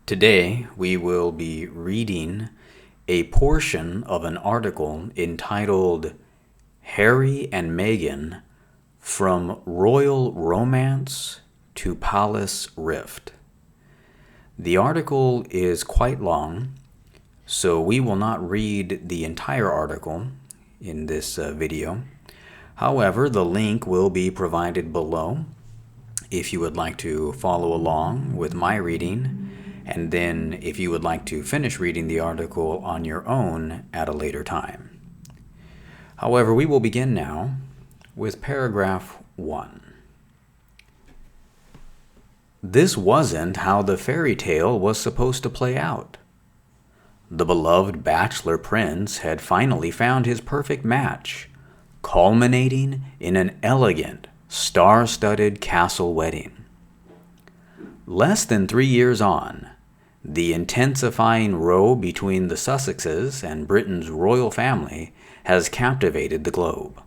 Today, we will be reading a portion of an article entitled Harry and Meghan From Royal Romance to Palace Rift. The article is quite long, so we will not read the entire article in this video. However, the link will be provided below if you would like to follow along with my reading, and then if you would like to finish reading the article on your own at a later time. However, we will begin now with paragraph 1. This wasn't how the fairy tale was supposed to play out. The beloved bachelor prince had finally found his perfect match, culminating in an elegant, star-studded castle wedding. Less than 3 years on, the intensifying row between the Sussexes and Britain's royal family has captivated the globe.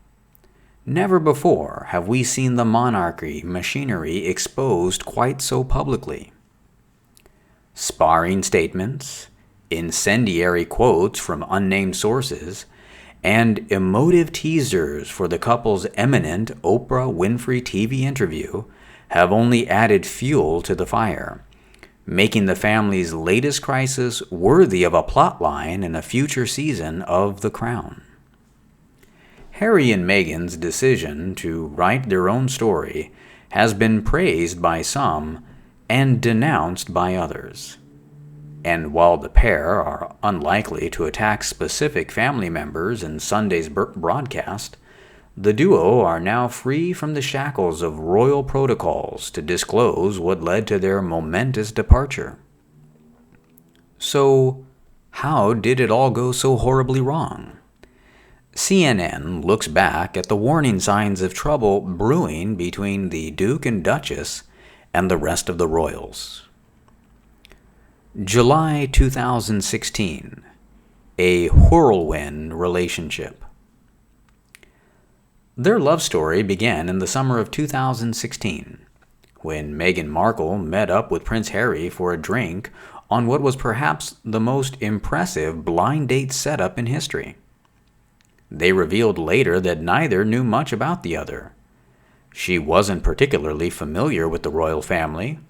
Never before have we seen the monarchy machinery exposed quite so publicly. Sparring statements, incendiary quotes from unnamed sources, and emotive teasers for the couple's imminent Oprah Winfrey TV interview have only added fuel to the fire, making the family's latest crisis worthy of a plotline in a future season of The Crown. Harry and Meghan's decision to write their own story has been praised by some and denounced by others. And while the pair are unlikely to attack specific family members in Sunday's broadcast, the duo are now free from the shackles of royal protocols to disclose what led to their momentous departure. So, how did it all go so horribly wrong? CNN looks back at the warning signs of trouble brewing between the Duke and Duchess and the rest of the royals. July 2016. A whirlwind relationship. Their love story began in the summer of 2016, when Meghan Markle met up with Prince Harry for a drink on what was perhaps the most impressive blind date setup in history. They revealed later that neither knew much about the other. She wasn't particularly familiar with the royal family,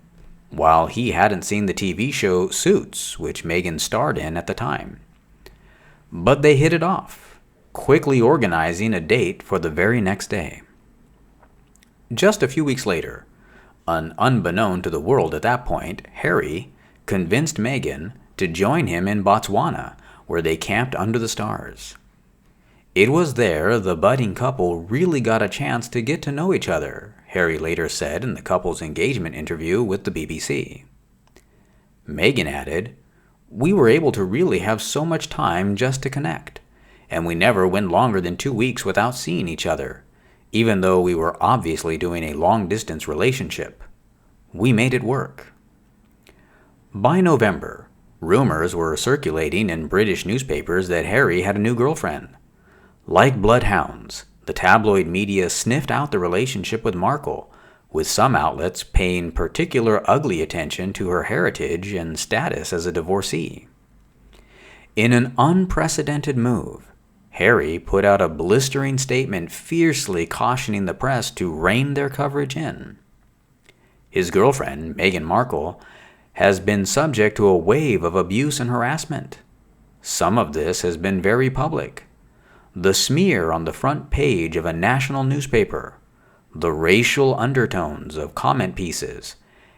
while he hadn't seen the TV show Suits, which Meghan starred in at the time. But they hit it off, quickly organizing a date for the very next day. Just a few weeks later, unbeknown to the world at that point, Harry convinced Meghan to join him in Botswana, where they camped under the stars. It was there the budding couple really got a chance to get to know each other, Harry later said in the couple's engagement interview with the BBC. Meghan added, "We were able to really have so much time just to connect, and we never went longer than 2 weeks without seeing each other, even though we were obviously doing a long-distance relationship. We made it work." By November, rumors were circulating in British newspapers that Harry had a new girlfriend. Like bloodhounds, the tabloid media sniffed out the relationship with Markle, with some outlets paying particular ugly attention to her heritage and status as a divorcee. In an unprecedented move, Harry put out a blistering statement fiercely cautioning the press to rein their coverage in. His girlfriend, Meghan Markle, has been subject to a wave of abuse and harassment. Some of this has been very public. The smear on the front page of a national newspaper, the racial undertones of comment pieces,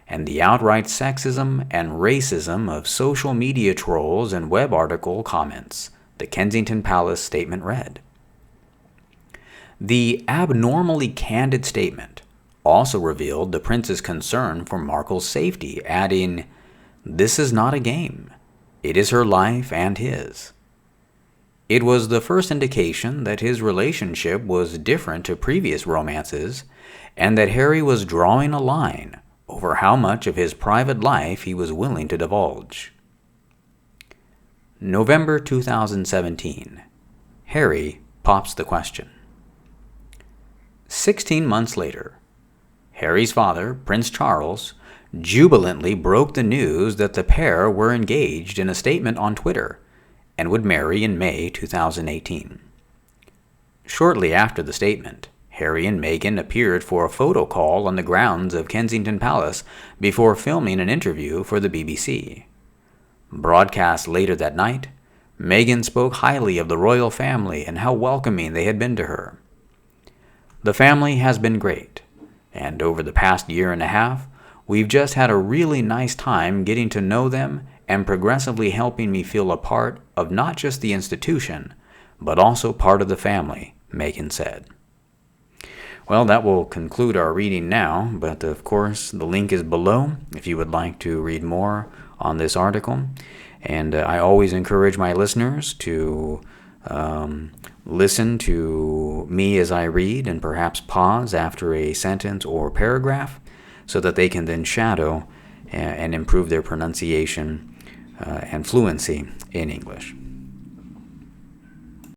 and the outright sexism and racism of social media trolls and web article comments, the Kensington Palace statement read. The abnormally candid statement also revealed the prince's concern for Markle's safety, adding, "This is not a game. It is her life and his." It was the first indication that his relationship was different to previous romances, and that Harry was drawing a line over how much of his private life he was willing to divulge. November 2017. Harry pops the question. 16 months later, Harry's father, Prince Charles, jubilantly broke the news that the pair were engaged in a statement on Twitter and would marry in May 2018. Shortly after the statement, Harry and Meghan appeared for a photo call on the grounds of Kensington Palace before filming an interview for the BBC. Broadcast later that night, Meghan spoke highly of the royal family and how welcoming they had been to her. "The family has been great, and over the past year and a half, we've just had a really nice time getting to know them and progressively helping me feel a part of not just the institution, but also part of the family," Meghan said. Well, that will conclude our reading now, but of course the link is below if you would like to read more on this article. And I always encourage my listeners to listen to me as I read and perhaps pause after a sentence or paragraph so that they can then shadow and improve their pronunciation and fluency in English.